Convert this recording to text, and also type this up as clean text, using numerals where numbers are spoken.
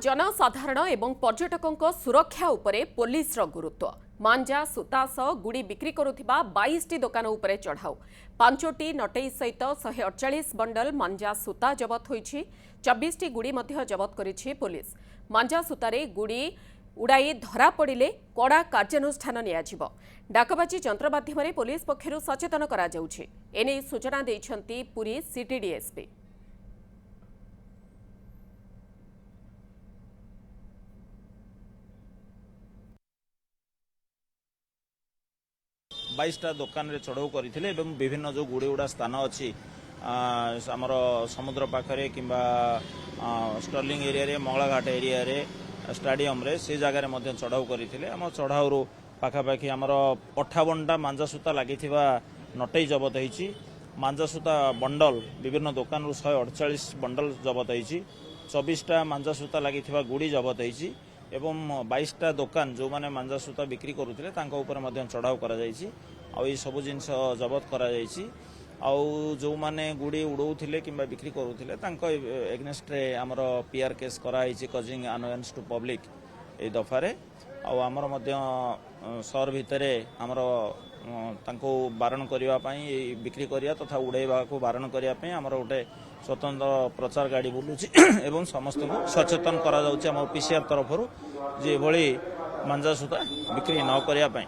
जनसाधारण एवं पर्यटकों सुरक्षा उपरे पुलिस गुरुत्व मांजा सूता सह गुड़ी बिक्री करुथिबा 22टी दुकान उपरे चढ़ाऊ 5टी नटई सहित 148 बंडल मांजा सूता जबत होईछि 24टी गुड़ी मध्य जबत करिछि पुलिस। मांजा सूतारे गुड़ी उड़ाई धरा पड़िले कड़ा कार्यानुष्ठान नियाजिबो। डाकबाजी यंत्र माध्यम पुलिस पक्षरु सचेतन करा जाउछि। एने सूचना दैछन्ति पुरी सिटी डीएसपी। 22टा दुकान रे चढ़ाऊ करथिले एवं विभिन्न जो गुड़ी गुड़ा स्थान अच्छी आमर समुद्र पाखरे किंबा स्टर्लिंग एरिया रे मंगलाघाट एरिया रे स्टाडियम रे से जगह रे मध्य चढ़ाऊ करथिले। आम चढ़ाऊ पाखापाखि आमर 58टा मांजा सूता लागिथिबा नटई जबत होईछि। मांजा सूता बंडल विभिन्न दुकान 148 बंडल जबत होईछि। 24टा मांजा सूता लागिथिबा गुड़ी जबत होईछि एवं 22टा दुकान जो माने मांजा सूता बिक्री करुथिले तांको ऊपर मध्य चढ़ाऊ करा जायछि। आ ई सब जिंस जबत करा जायछि। आउ जो माने गुड़ी उड़ौथिले किंबा बिक्री करुथिले तांको एगनेस्ट रे हमर पीआर केस करा आइछि कॉजिंग अनोयेंस टू पब्लिक ए दफारे। आउ हमर मध्य शहर भितरे हमर तांको बारण करिवा पई बिक्री करिया तथा उड़ाइबा को बारण करिया पई हमर गोटे स्वतंत्र प्रचार गाड़ी बुलुछि एवं समस्त को सचेतन करा जाउछि हमर पीसीआर तरफरु जे भली मांजा सूता बिक्री न करिया पई।